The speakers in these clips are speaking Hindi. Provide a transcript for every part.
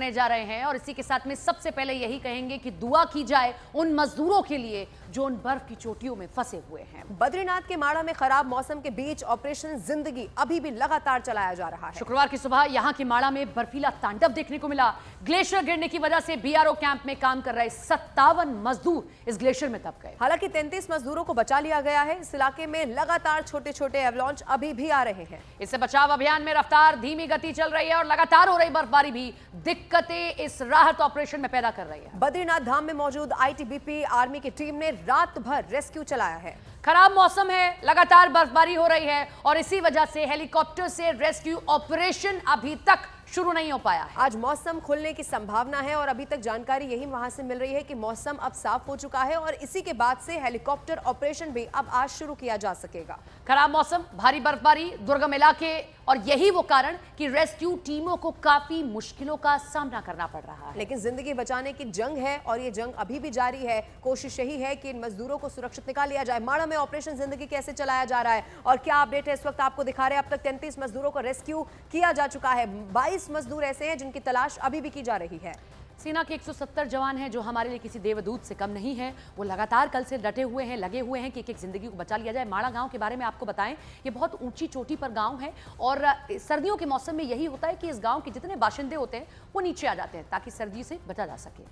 करने जा रहे हैं और इसी के साथ में सबसे पहले यही कहेंगे कि दुआ की जाए उन मजदूरों के लिए जो उन बर्फ की चोटियों में फंसे हुए हैं। बद्रीनाथ के माड़ा में खराब मौसम के बीच ऑपरेशन जिंदगी अभी भी लगातार चलाया जा रहा है। शुक्रवार की सुबह यहां के माड़ा में बर्फीला तांडव देखने को मिला। ग्लेशियर गिरने की वजह से बीआरओ कैंप में काम कर रहे 57 मजदूर इस ग्लेशियर में दब गए। हालांकि 33 मजदूरों को बचा लिया गया है। इस इलाके में लगातार छोटे छोटे एवलांच अभी भी आ रहे हैं। इससे बचाव अभियान में रफ्तार धीमी गति चल रही है और लगातार हो रही बर्फबारी भी दिक्कतें इस राहत ऑपरेशन में पैदा कर रही है। बद्रीनाथ धाम में मौजूद आईटीबीपी आर्मी की टीम ने रात भर रेस्क्यू चलाया है। खराब मौसम है, लगातार बर्फबारी हो रही है और इसी वजह से हेलीकॉप्टर से रेस्क्यू ऑपरेशन अभी तक शुरू नहीं हो पाया है। आज मौसम खुलने की संभावना है और अभी तक जानकारी यही वहां से मिल रही है कि मौसम अब साफ हो चुका है और इसी के बाद से हेलीकॉप्टर ऑपरेशन भी अब आज शुरू किया जा सकेगा। खराब मौसम, भारी बर्फबारी, दुर्गम इलाके और यही वो कारण कि रेस्क्यू टीमों को काफी मुश्किलों का सामना करना पड़ रहा है। लेकिन जिंदगी बचाने की जंग है और ये जंग अभी भी जारी है। कोशिश यही है कि इन मजदूरों को सुरक्षित निकाल लिया जाए। माड़ा में ऑपरेशन जिंदगी कैसे चलाया जा रहा है और क्या अपडेट है इस वक्त आपको दिखा रहे हैं। अब तक 33 मजदूरों को रेस्क्यू किया जा चुका है। 22 मजदूर ऐसे हैं जिनकी तलाश अभी भी की जा रही है। सेना के 170 जवान हैं जो हमारे लिए किसी देवदूत से कम नहीं है। वो लगातार कल से डटे हुए हैं, लगे हुए हैं कि एक जिंदगी को बचा लिया जाए। माड़ा गांव के बारे में आपको बताएं, ये बहुत ऊंची चोटी पर गांव है और सर्दियों के मौसम में यही होता है कि इस गांव के जितने बाशिंदे होते हैं वो नीचे आ जाते हैं ताकि सर्दी से बचा जा सके।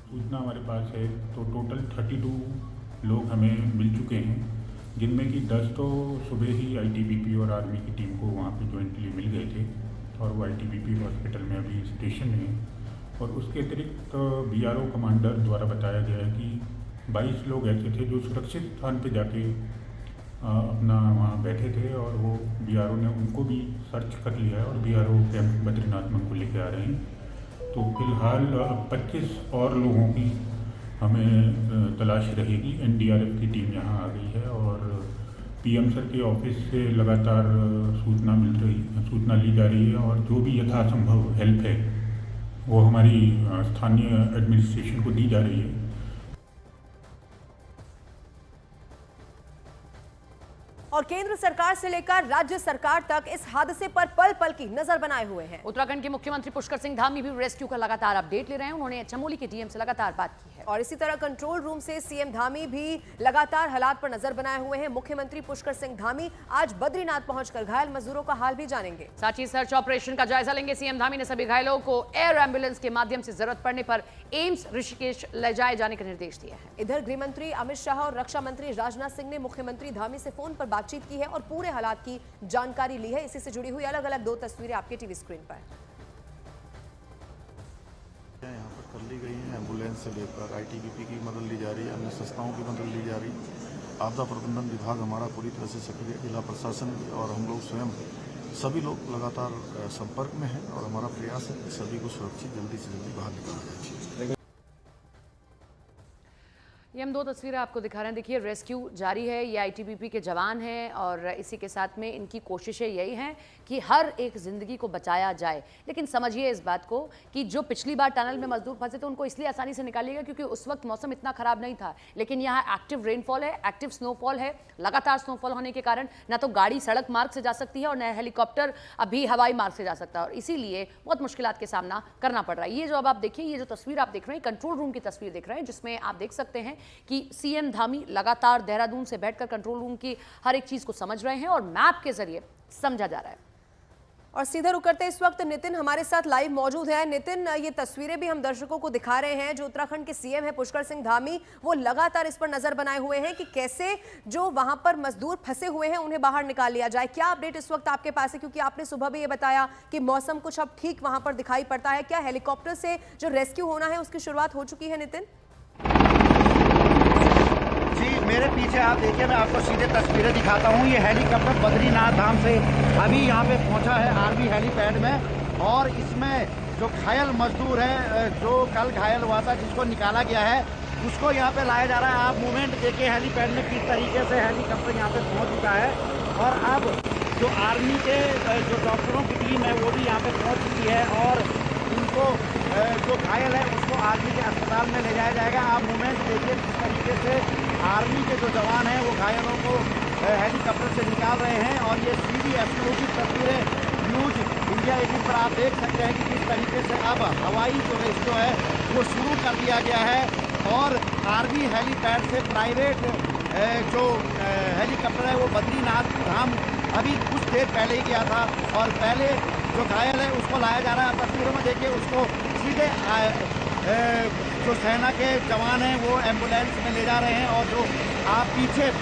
सूचना हमारे पास है तो टोटल 32 लोग हमें मिल चुके हैं, जिनमें कि 10 तो सुबह ही आईटीबीपी और आर्मी की टीम को वहाँ पे ज्वाइंटली मिल गए थे और वो आईटीबीपी हॉस्पिटल में अभी स्टेशन है। और उसके अतिरिक्त बीआरओ कमांडर द्वारा बताया गया है कि 22 लोग ऐसे थे जो सुरक्षित स्थान पे जाके अपना वहाँ बैठे थे और वो बीआरओ ने उनको भी सर्च कर लिया है और बीआरओ कैंप बद्रीनाथ में उनको लेके आ रहे हैं। तो फिलहाल 25 और लोगों की हमें तलाश रहेगी। एनडीआरएफ की टीम यहाँ आ गई है और पीएम सर के ऑफिस से लगातार सूचना ली जा रही है और जो भी यथासंभव हेल्प है वो हमारी स्थानीय एडमिनिस्ट्रेशन को दी जा रही है। और केंद्र सरकार से लेकर राज्य सरकार तक इस हादसे पर पल पल की नजर बनाए हुए हैं। उत्तराखंड के मुख्यमंत्री पुष्कर सिंह धामी भी रेस्क्यू का लगातार अपडेट ले रहे हैं। उन्होंने चमोली के डीएम से लगातार बात की है और इसी तरह कंट्रोल रूम से सीएम धामी भी लगातार हालात पर नजर बनाए हुए हैं। मुख्यमंत्री पुष्कर सिंह धामी आज बद्रीनाथ पहुंचकर घायल मजदूरों का हाल भी जानेंगे। साथ ही सर्च ऑपरेशन का जायजा लेंगे। सीएम धामी ने सभी घायलों को एयर एम्बुलेंस के माध्यम से जरूरत पड़ने पर एम्स ऋषिकेश ले जाए जाने के निर्देश दिए हैं। इधर गृह मंत्री अमित शाह और रक्षा मंत्री राजनाथ सिंह ने मुख्यमंत्री धामी से फोन पर बातचीत की है और पूरे हालात की जानकारी ली है। इसी से जुड़ी हुई अलग अलग 2 तस्वीरें आपके टीवी स्क्रीन पर यहाँ पर कर ली गई है। एम्बुलेंस से लेकर आईटीबीपी की मदद ली जा रही है, अन्य संस्थाओं की मदद ली जा रही है। आपदा प्रबंधन विभाग हमारा पूरी तरह से सक्रिय, जिला प्रशासन और हम लोग स्वयं सभी लोग लगातार संपर्क में हैं और हमारा प्रयास है कि सभी को सुरक्षित जल्दी से जल्दी बाहर निकाला जाए। ये हम 2 तस्वीरें आपको दिखा रहे हैं। देखिए रेस्क्यू जारी है, ये आईटीबीपी के जवान हैं और इसी के साथ में इनकी कोशिशें यही हैं कि हर एक ज़िंदगी को बचाया जाए। लेकिन समझिए इस बात को कि जो पिछली बार टनल में मजदूर फंसे थे उनको इसलिए आसानी से निकालिएगा क्योंकि उस वक्त मौसम इतना ख़राब नहीं था। लेकिन यहाँ एक्टिव रेनफॉल है, एक्टिव स्नोफॉल है। लगातार स्नोफॉल होने के कारण ना तो गाड़ी सड़क मार्ग से जा सकती है और न हेलीकॉप्टर अभी हवाई मार्ग से जा सकता है और इसीलिए बहुत मुश्किलात के सामना करना पड़ रहा है। ये जो अब आप देखिए, ये जो तस्वीर आप देख रहे हैं कंट्रोल रूम की तस्वीर देख रहे हैं, जिसमें आप देख सकते हैं कि सीएम धामी लगातार देहरादून से बैठकर कंट्रोल रूम की हर एक चीज को समझ रहे हैं और मैप के जरिए समझा जा रहा है। और सीधे रुक करते इस वक्त नितिन हमारे साथ लाइव मौजूद है। नितिन, ये तस्वीरें भी हम दर्शकों को दिखा रहे हैं। जो उत्तराखंड के सीएम है पुष्कर सिंह धामी, वो लगातार इस पर नजर बनाए हुए हैं कि कैसे जो वहां पर मजदूर फंसे हुए हैं उन्हें बाहर निकाल लिया जाए। क्या अपडेट इस वक्त आपके पास है, क्योंकि आपने सुबह भी ये बताया कि मौसम कुछ अब ठीक वहां पर दिखाई पड़ता है। क्या हेलीकॉप्टर से जो रेस्क्यू होना है उसकी शुरुआत हो चुकी है नितिन? मेरे पीछे आप देखिए, मैं आपको सीधे तस्वीरें दिखाता हूँ। ये हेलीकॉप्टर बद्रीनाथ धाम से अभी यहाँ पे पहुँचा है आर्मी हेलीपैड में और इसमें जो घायल मजदूर है, जो कल घायल हुआ था जिसको निकाला गया है, उसको यहाँ पे लाया जा रहा है। आप मूवमेंट देखिए हेलीपैड में किस तरीके से हेलीकॉप्टर यहाँ पे पहुँच चुका है और अब जो आर्मी के जो डॉक्टरों की टीम है वो भी यहाँ पे पहुँच चुकी है और उनको जो घायल है उसको आर्मी के अस्पताल में ले जाया जाएगा। आप मूवमेंट देखिए किस तरीके से आर्मी के जो जवान हैं वो घायलों को हेलीकॉप्टर से निकाल रहे हैं और ये सीधी एक्सक्लूसिव तस्वीरें न्यूज़ इंडिया 18 पर आप देख सकते हैं कि किस तरीके से अब हवाई जो रेस्क्यू है वो शुरू कर दिया गया है और आर्मी हेलीपैड से प्राइवेट जो हेलीकॉप्टर है वो बद्रीनाथ धाम अभी कुछ देर पहले ही गया था और पहले जो घायल है उसको लाया जा रहा है। तस्वीरों में देखिए उसको सीधे जो सेना के जवान हैं वो एम्बुलेंस में ले जा रहे हैं और जो आप पीछे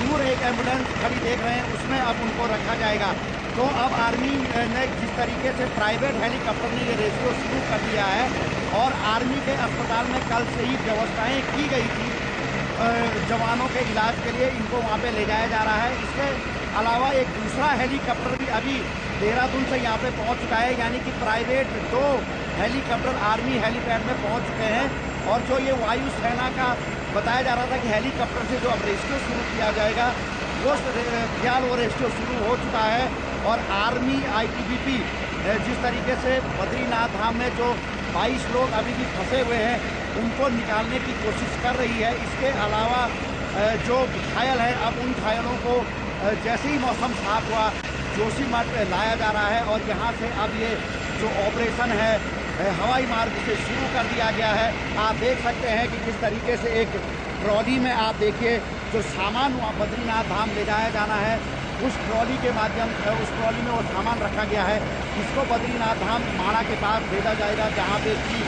दूर एक एम्बुलेंस खड़ी देख रहे हैं उसमें अब उनको रखा जाएगा। तो अब आर्मी ने जिस तरीके से प्राइवेट हेलीकॉप्टर ने ये रेस्क्यू शुरू कर दिया है और आर्मी के अस्पताल में कल से ही व्यवस्थाएं की गई थी जवानों के इलाज के लिए, इनको वहाँ पे ले जाया जा रहा है। इसके अलावा एक दूसरा हेलीकॉप्टर भी अभी देहरादून से यहाँ पे पहुँच चुका है, यानी कि प्राइवेट 2 हेलीकॉप्टर आर्मी हेलीपैड में पहुँच चुके हैं। और जो ये वायुसेना का बताया जा रहा था कि हेलीकॉप्टर से जो अब रेस्क्यू शुरू किया जाएगा वो फिलहाल वो रेस्क्यू शुरू हो चुका है। और आर्मी ITBP जिस तरीके से बद्रीनाथ धाम में जो 22 लोग अभी भी फंसे हुए हैं उनको निकालने की कोशिश कर रही है। इसके अलावा जो घायल हैं अब उन घायलों को जैसे ही मौसम साफ हुआ जोशीमठ लाया जा रहा है और यहाँ से अब ये जो ऑपरेशन है हवाई मार्ग से शुरू कर दिया गया है। आप देख सकते हैं कि किस तरीके से एक ट्रॉली में आप देखिए जो सामान वहाँ बद्रीनाथ धाम ले जाया जाना है उस ट्रॉली के माध्यम से उस ट्रॉली में वो सामान रखा गया है। इसको बद्रीनाथ धाम माणा के पास भेजा जाएगा जहाँ पे कि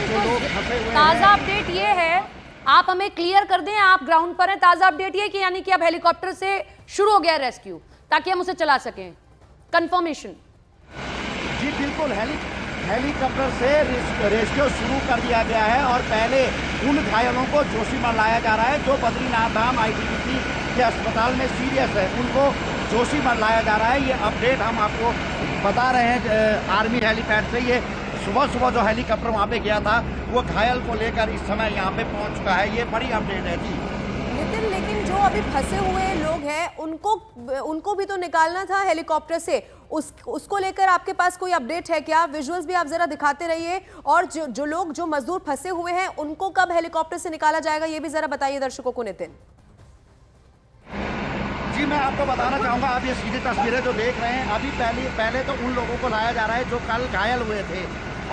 जो लोग फंसे हुए हैं। ताज़ा अपडेट ये है, आप हमें क्लियर कर दें, आप ग्राउंड पर हैं। ताज़ा अपडेट ये कि यानी कि अब हेलीकॉप्टर से शुरू हो गया रेस्क्यू ताकि हम उसे चला सकें। कंफर्मेशन? जी बिल्कुल, हेलीकॉप्टर से रेस्क्यू शुरू कर दिया गया है और पहले उन घायलों को जोशीमठ लाया जा रहा है जो बद्रीनाथ धाम ITBP के अस्पताल में सीरियस है, उनको जोशीमठ लाया जा रहा है। ये अपडेट हम आपको बता रहे हैं आर्मी हेलीपैड से। ये सुबह जो हेलीकॉप्टर वहाँ पे गया था वो घायल को लेकर इस समय यहाँ पे पहुँच चुका है। ये बड़ी अपडेट है जी नितिन। लेकिन जो अभी फंसे हुए लोग हैं उनको भी तो निकालना था हेलीकॉप्टर से, उसको लेकर आपके पास कोई अपडेट है क्या? विजुअल्स भी आप जरा दिखाते रहिए। और जो लोग जो मजदूर फंसे हुए हैं उनको कब हेलीकॉप्टर से निकाला जाएगा ये भी जरा बताइए दर्शकों को। नितिन जी मैं आपको बताना चाहूँगा, आप ये सीधी तस्वीरें जो देख रहे हैं अभी पहले तो उन लोगों को लाया जा रहा है जो कल घायल हुए थे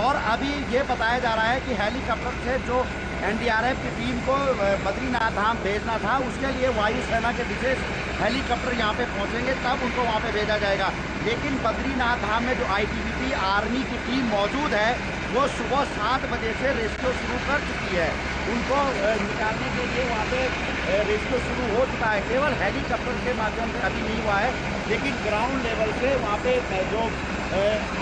और अभी ये बताया जा रहा है कि हेलीकॉप्टर से जो NDRF की टीम को बद्रीनाथ धाम भेजना था उसके लिए वायुसेना के विशेष हेलीकॉप्टर यहाँ पे पहुँचेंगे तब उनको वहाँ पे भेजा जाएगा। लेकिन बद्रीनाथ धाम में जो ITBP आर्मी की टीम मौजूद है वो सुबह 7 बजे से रेस्क्यू शुरू कर चुकी है। उनको निकालने के लिए वहाँ पे रेस्क्यू शुरू हो चुका है। केवल हेलीकॉप्टर के माध्यम से अभी नहीं हुआ है, लेकिन ग्राउंड लेवल से वहाँ पे जो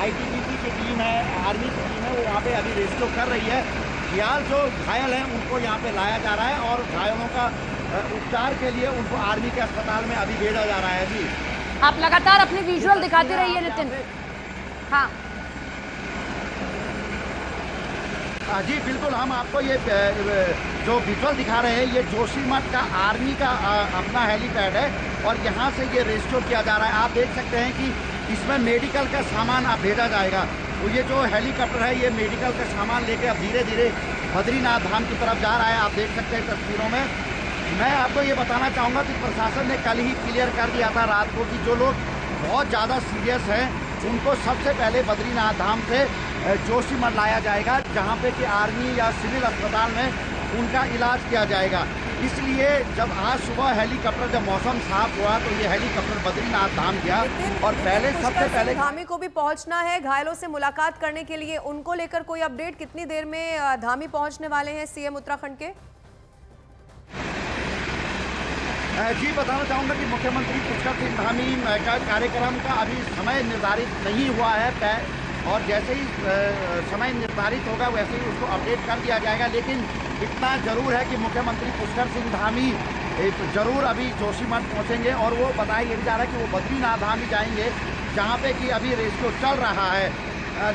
ITBP की टीम है, आर्मी की टीम है, वो वहाँ पे अभी रेस्क्यू कर रही है। फिलहाल जो घायल हैं उनको यहाँ पे लाया जा रहा है और घायलों का उपचार के लिए उनको आर्मी के अस्पताल में अभी भेजा जा रहा है। जी आप लगातार अपने विजुअल दिखाते रहिए नितिन। हाँ जी बिल्कुल, हम आपको ये जो विजुअल दिखा रहे हैं ये जोशीमठ का आर्मी का अपना हेलीपैड है और यहाँ से ये रेस्क्यू किया जा रहा है। आप देख सकते हैं कि इसमें मेडिकल का सामान आप भेजा जाएगा। तो ये जो हेलीकॉप्टर है ये मेडिकल का सामान लेके अब धीरे धीरे बद्रीनाथ धाम की तरफ जा रहा है। आप देख सकते हैं तस्वीरों में। मैं आपको ये बताना चाहूँगा कि प्रशासन ने कल ही क्लियर कर दिया था रात को कि जो लोग बहुत ज़्यादा सीरियस हैं उनको सबसे पहले बद्रीनाथ धाम से जोशीमठ लाया जाएगा जहाँ पे कि आर्मी या सिविल अस्पताल में उनका इलाज किया जाएगा। इसलिए जब आज सुबह हेलीकॉप्टर जब मौसम साफ हुआ तो ये हेलीकॉप्टर बद्रीनाथ धाम गया और पहले सबसे पहले धामी को भी पहुंचना है घायलों से मुलाकात करने के लिए। उनको लेकर कोई अपडेट? कितनी देर में धामी पहुंचने वाले हैं CM उत्तराखंड के? जी बताना चाहूँगा कि मुख्यमंत्री पुष्कर सिंह धामी का कार्यक्रम का अभी समय निर्धारित नहीं हुआ है और जैसे ही समय निर्धारित होगा वैसे ही उसको अपडेट कर दिया जाएगा। लेकिन इतना जरूर है कि मुख्यमंत्री पुष्कर सिंह धामी जरूर अभी जोशीमठ पहुंचेंगे और वो बताया ये जा रहा है कि वो बद्रीनाथ धाम ही जाएंगे जहाँ पे कि अभी रेस्क्यू चल रहा है।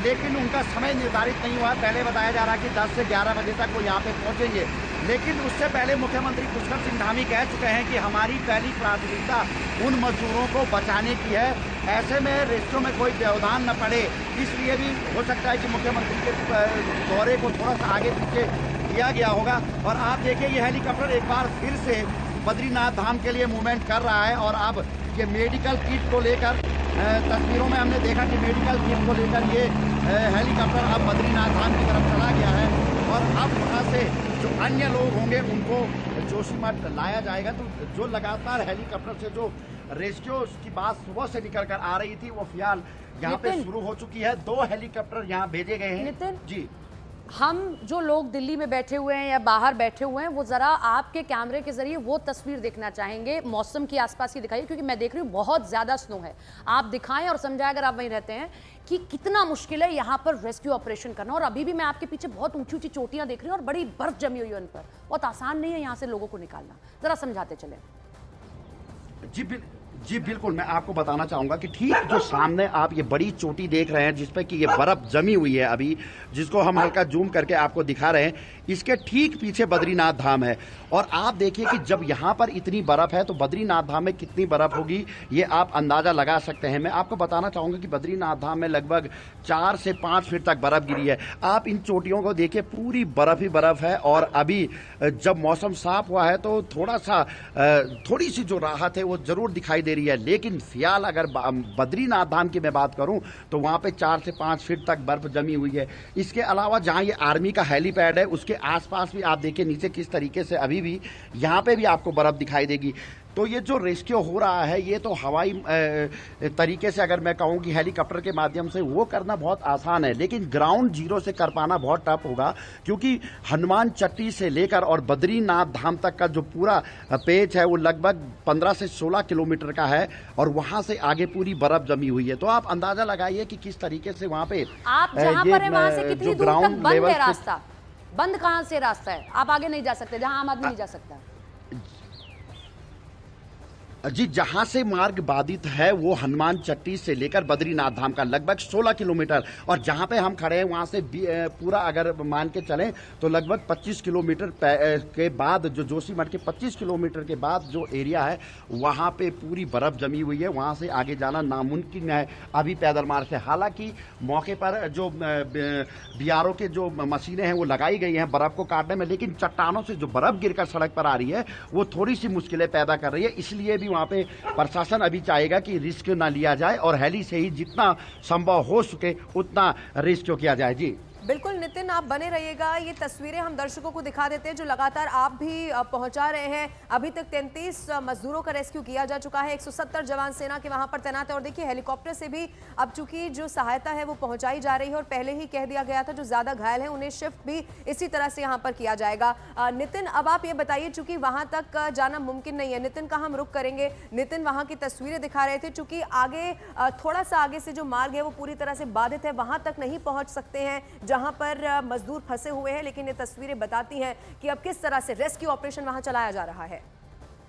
लेकिन उनका समय निर्धारित नहीं हुआ। पहले बताया जा रहा है कि 10 से 11 बजे तक वो यहाँ पे पहुँचेंगे। लेकिन उससे पहले मुख्यमंत्री पुष्कर सिंह धामी कह चुके हैं कि हमारी पहली प्राथमिकता उन मजदूरों को बचाने की है। ऐसे में रेस्क्यू में कोई व्यवधान न पड़े, इसलिए भी हो सकता है कि मुख्यमंत्री के दौरे को थोड़ा सा आगे पीछे किया गया होगा। और आप देखिए ये हेलीकॉप्टर एक बार फिर से बद्रीनाथ धाम के लिए मूवमेंट कर रहा है और अब ये मेडिकल किट को लेकर तस्वीरों में हमने देखा कि मेडिकल टीम को लेकर ये हेलीकॉप्टर अब बद्रीनाथ धाम की तरफ चला गया है और अब वहाँ से जो अन्य लोग होंगे उनको जोशीमठ लाया जाएगा। तो जो लगातार हेलीकॉप्टर से जो रेस्क्यू की बात सुबह से निकल कर आ रही थी वो फिलहाल यहाँ पे शुरू हो चुकी है। 2 हेलीकॉप्टर यहाँ भेजे गए हैं। नितिन जी, हम जो लोग दिल्ली में बैठे हुए हैं या बाहर बैठे हुए हैं वो जरा आपके कैमरे के जरिए वो तस्वीर देखना चाहेंगे, मौसम की आसपास की दिखाइए, क्योंकि मैं देख रही हूँ बहुत ज्यादा स्नो है। आप दिखाएं और समझाएं अगर आप वहीं रहते हैं कि कितना मुश्किल है यहाँ पर रेस्क्यू ऑपरेशन करना। और अभी भी मैं आपके पीछे बहुत ऊंची ऊंची चोटियां देख रही हूँ और बड़ी बर्फ जमी हुई है उन पर। बहुत आसान नहीं है यहाँ से लोगों को निकालना। जरा समझाते चले। जी बिल्कुल, मैं आपको बताना चाहूँगा कि ठीक जो सामने आप ये बड़ी चोटी देख रहे हैं जिसपे कि ये बर्फ़ जमी हुई है अभी, जिसको हम हल्का जूम करके आपको दिखा रहे हैं, इसके ठीक पीछे बद्रीनाथ धाम है। और आप देखिए कि जब यहाँ पर इतनी बर्फ़ है तो बद्रीनाथ धाम में कितनी बर्फ़ होगी ये आप अंदाज़ा लगा सकते हैं। मैं आपको बताना चाहूँगा कि बद्रीनाथ धाम में लगभग 4 से 5 फीट तक बर्फ़ गिरी है। आप इन चोटियों को देखिए, पूरी बर्फ़ ही बर्फ़ है। और अभी जब मौसम साफ हुआ है तो थोड़ी सी जो राहत है वो ज़रूर दिखाई दे रही है। लेकिन फिलहाल अगर बद्रीनाथ धाम की मैं बात करूं तो वहां पे 4 से 5 फीट तक बर्फ जमी हुई है। इसके अलावा जहां ये आर्मी का हेलीपैड है उसके आसपास भी आप देखिए नीचे किस तरीके से अभी भी यहां पे भी आपको बर्फ दिखाई देगी। तो ये जो रेस्क्यू हो रहा है ये तो हवाई तरीके से अगर मैं कहूँ कि हेलीकॉप्टर के माध्यम से वो करना बहुत आसान है, लेकिन ग्राउंड जीरो से कर पाना बहुत टफ होगा, क्योंकि हनुमान चट्टी से लेकर और बद्रीनाथ धाम तक का जो पूरा पेच है वो लगभग 15 से 16 किलोमीटर का है और वहाँ से आगे पूरी बर्फ जमी हुई है। तो आप अंदाजा लगाइए कि किस तरीके से वहाँ पे आप जहाँ पर है वहाँ से कितनी दूर तक बंद है रास्ता? बंद कहाँ से रास्ता है? आप आगे नहीं जा सकते जहाँ आम आदमी नहीं जा सकता। जी, जहां से मार्ग बाधित है वो हनुमान चट्टी से लेकर बद्रीनाथ धाम का लगभग 16 किलोमीटर, और जहां पे हम खड़े हैं वहां से पूरा अगर मान के चलें तो लगभग 25 किलोमीटर के बाद जो जोशीमठ के 25 किलोमीटर के बाद जो एरिया है वहां पे पूरी बर्फ जमी हुई है। वहां से आगे जाना नामुमकिन है अभी पैदल मार्ग से। हालांकि मौके पर जो बीआरओ के जो मशीनें हैं वो लगाई गई हैं बर्फ को काटने में, लेकिन चट्टानों से जो बर्फ गिरकर सड़क पर आ रही है वो थोड़ी सी मुश्किलें पैदा कर रही है। इसलिए भी वहाँ पे प्रशासन अभी चाहेगा कि रिस्क ना लिया जाए और हेली से ही जितना संभव हो सके उतना रिस्क किया जाए। जी बिल्कुल नितिन, आप बने रहिएगा। ये तस्वीरें हम दर्शकों को दिखा देते हैं जो लगातार आप भी पहुंचा रहे हैं। अभी तक 33 मजदूरों का रेस्क्यू किया जा चुका है। 170 जवान सेना के वहां पर तैनात है और देखिए हेलीकॉप्टर से भी अब चूंकि जो सहायता है वो पहुंचाई जा रही है और पहले ही कह दिया गया था जो ज्यादा घायल है उन्हें शिफ्ट भी इसी तरह से यहाँ पर किया जाएगा। नितिन, अब आप ये बताइए, चूंकि वहां तक जाना मुमकिन नहीं है, नितिन का हम रुख करेंगे। नितिन वहां की तस्वीरें दिखा रहे थे, चूंकि आगे थोड़ा सा आगे से जो मार्ग है वो पूरी तरह से बाधित है, वहां तक नहीं पहुंच सकते हैं जहां पर मजदूर फंसे हुए हैं। लेकिन ये तस्वीरें बताती हैं कि अब किस तरह से रेस्क्यू ऑपरेशन वहां चलाया जा रहा है।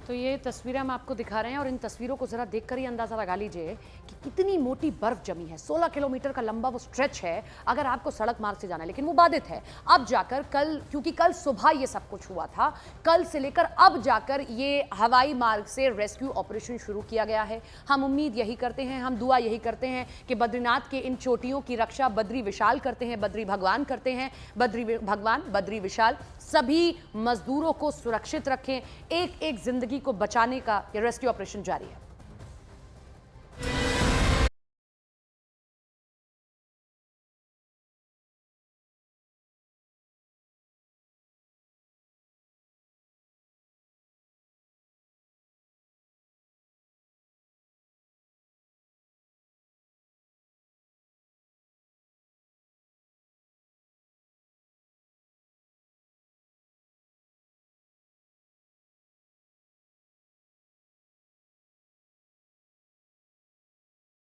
तो ये तस्वीरें हम आपको दिखा रहे हैं और इन तस्वीरों को जरा देखकर ही अंदाजा लगा लीजिए कि कितनी मोटी बर्फ जमी है। 16 किलोमीटर का लंबा वो स्ट्रेच है अगर आपको सड़क मार्ग से जाना है, लेकिन वो बाधित है। अब जाकर कल, क्योंकि कल सुबह ये सब कुछ हुआ था, कल से लेकर अब जाकर ये हवाई मार्ग से रेस्क्यू ऑपरेशन शुरू किया गया है। हम उम्मीद यही करते हैं, हम दुआ यही करते हैं कि बद्रीनाथ के इन चोटियों की रक्षा बद्री विशाल करते हैं, बद्री भगवान करते हैं। बद्री विशाल सभी मजदूरों को सुरक्षित रखें। एक एक जिंदगी को बचाने का ये रेस्क्यू ऑपरेशन जारी है।